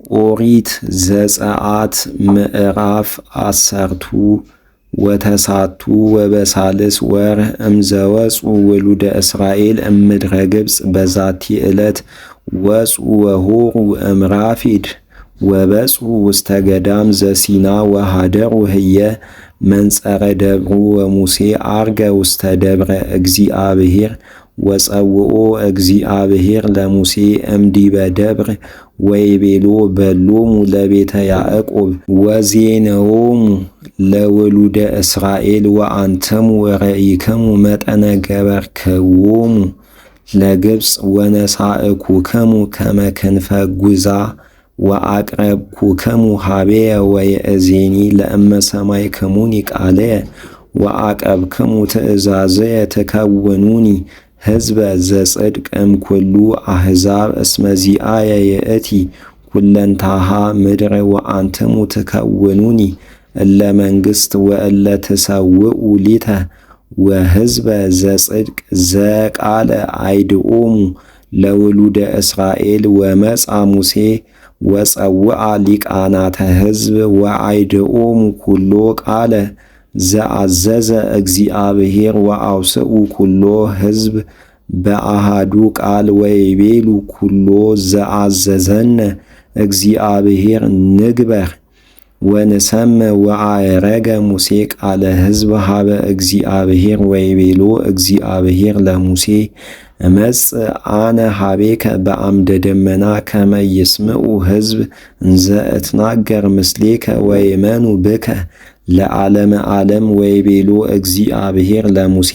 ኦሪት ዘጸአት ምዕራፍ 10 ወተሳቱ ወበሳልስ ወር እምዘወፁ ወሉደ እስራኤል እምድረ ግብፅ በዛቲ ዕለት ወፁ ወሆሩ እምራፊድ ወበጽሑ ውስተ ገዳም ዘሲና ወሃደሩ ህየ መንጸረ ደብሩ ወሙሴ አርገ ውስተ ደብረ እግዚአብሔር ወጸውኦ እግዚአብሔር ለሙሴ እምዲበ ደብር ወይቤሎ በሎሙ ለቤተ ያዕቆብ ወዜነዎሙ ለወሉደ እስራኤል ወአንተሙ ወረኢክሙ መጠነ ገበርክዎሙ ለግብፅ ወነሳእኩክሙ ከመ ክንፈ ጉዛ ወአቅረብኩክሙ ሀቤየ ወየእዜኒ ለእመ ሰማዕክሙኒ ቃለየ ወአቀብክሙ ትእዛዘየ ትከውኑኒ ሕዝበ ዘጽድቅ እምኩሉ አሕዛብ እስመ ዚአየ ይእቲ ኩለንታሃ ምድር ወአንትሙ ትከውኑኒ እለ መንግሥት ወእለ ትሰውኡ ሊተ ወሕዝበ ዘጽድቅ ዘቃለ አይድኦሙ ለውሉደ እስራኤል ወመጻ ሙሴ ወጸውአ ሊቃናተ ሕዝብ ወአይድኦሙ ኩሎ ቃለ ዘአዘዘ እግዚአብሔር ወአውስኡ ኩሎ ሕዝብ በአሃዱ ቃል ወይቤሉ ኩሎ ዘአዘዘነ እግዚአብሔር ንግበር ወንሰምዕ ወአዕረገ ሙሴ ቃለ ሕዝብ ሀበ እግዚአብሔር ወይቤሎ እግዚአብሔር ለሙሴ እመጽእ አነ ሀቤከ በአምደ ደመና ከመ ይስምዑ ሕዝብ እንዘ እትናገር ምስሌከ ወይመኑ ብከ ለዓለመ ዓለም ወይቤሎ እግዚአብሔር ለሙሴ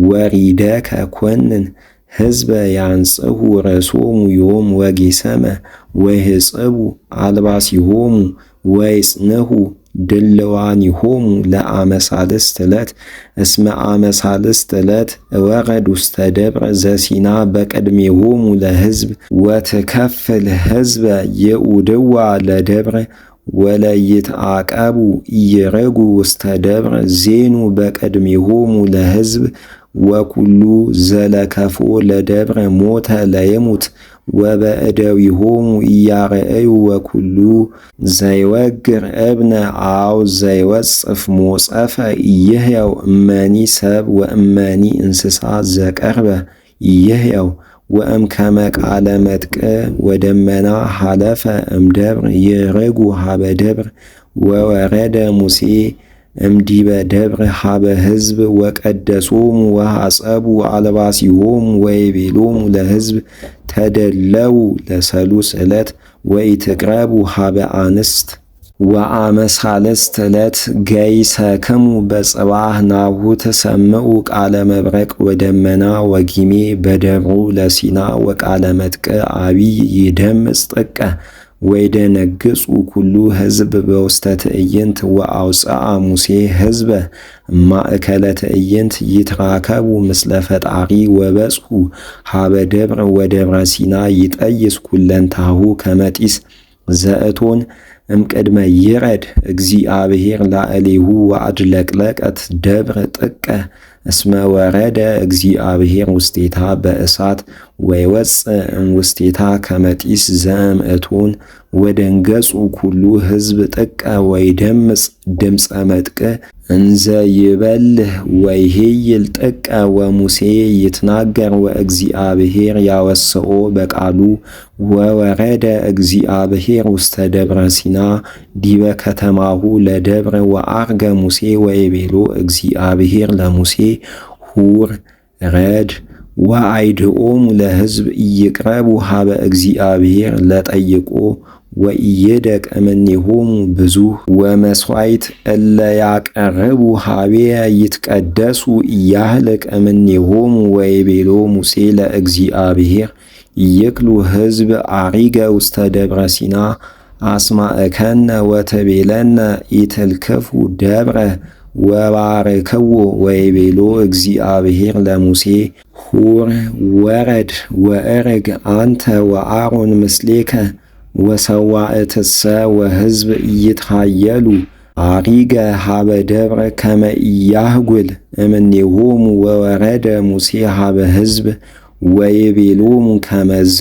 ወሪደከ ኮንን ሕዝበ ያንጽሑ ርእሶሙ ዮም ወጌሰመ ወይሕጽቡ አልባሲሆሙ ወይጽንሑ ድልዋኒሆሙ ለአመ ሣልስት ዕለት እስመ አመ ሣልስት ዕለት እወረድ ውስተ ደብረ ዘሲና በቅድሜሆሙ ለሕዝብ ወትከፍል ሕዝበ ይኡድዋ ለደብረ ወለይትዓቀቡ ኢይርጉ ውስተ ደብረ ዜኑ በቅድሜሆሙ ለሕዝብ ወኩሉ ዘለከፎ ለደብረ ሞተ ለይሙት ወበእደዊሆሙ ኢያርአዩ ወኩሉ ዘይወግር እብነ አው ዘይወጽፍ ሞጸፈ ኢይሕያው እመኒ ሰብ ወእመኒ እንስሳ ዘቀርበ ኢይሕያው ወእምከመ ቃለ መጥቅዕ ወደመና ሐለፈ እምደብር ይርጉ ሀበ ደብር ወወረደ ሙሴ እምዲበ ደብር ሀበ ሕዝብ ወቀደሶሙ ወሐጸቡ አልባሲሆሙ ወይቤሎሙ ለሕዝብ ተደለው ለሰሉስ ዕለት ወኢትቅረቡ ሀበ አንስት ወአመ ሣልስት ዕለት ገይሰክሙ በጽባሕ ናሁ ትሰምዑ ቃለ መብረቅ ወደመና ወጊሜ በደብሩ ለሲና ወቃለ መጥቅዕ አቢይ ይደምጽ ጥቀ ወይደነግጹ ኩሉ ሕዝብ በውስተ ትዕይንት ወአውፅአ ሙሴ ሕዝበ ማእከለ ትዕይንት ይትራከቡ ምስለ ፈጣሪ ወበጽሑ ሀበ ደብር ወደብረ ሲና ይጠይስ ኩለንታሁ ከመጢስ ዘእቶን እምቅድመ ይረድ እግዚአብሔር ላዕሌሁ ወአድለቅለቀት ደብረ ጥቀ እስመ ወረደ እግዚአብሔር ውስቴታ በእሳት ወይወፅእ እምውስቴታ ከመጢስ ዘእምእቶን ወደንገጹ ኩሉ ሕዝብ ጥቀ ወይደምጽ ድምፀ መጥቅዕ እንዘ ይበልህ ወይሄይል ጥቀ ወሙሴ ይትናገር ወእግዚአብሔር ያወስኦ በቃሉ ወወረደ እግዚአብሔር ውስተ ደብረ ሲና ዲበ ከተማሁ ለደብረ ወአርገ ሙሴ ወይቤሎ እግዚአብሔር ለሙሴ ሁር ረድ ወአይድኦሙ ለሕዝብ ኢይቅረቡ ሀበ እግዚአብሔር ለጠይቆ ወኢይደቅ እምኔሆሙ ብዙኅ ወመሥዋዕት እለ ያቀርቡ ሀቤየ ይትቀደሱ ኢያህልቅ እምኔሆሙ ወይቤሎ ሙሴ ለእግዚአብሔር ይክሉ ሕዝብ አሪገ ውስተ ደብረ ሲና አስማዕከነ ወትቤለነ ኢትልክፉ ደብረ ወባርክዎ ወይቤሎ እግዚአብሔር ለሙሴ ሁር ወረድ ወእርግ አንተ ወአሮን ምስሌከ ወሰዋዕትሰ ወሕዝብ ኢይትሃየሉ አሪገ ሀበ ደብረ ከመ ኢያህጉል እምኔሆሙ ወወረደ ሙሴ ሀበ ሕዝብ ወይቤሎሙ ከመዝ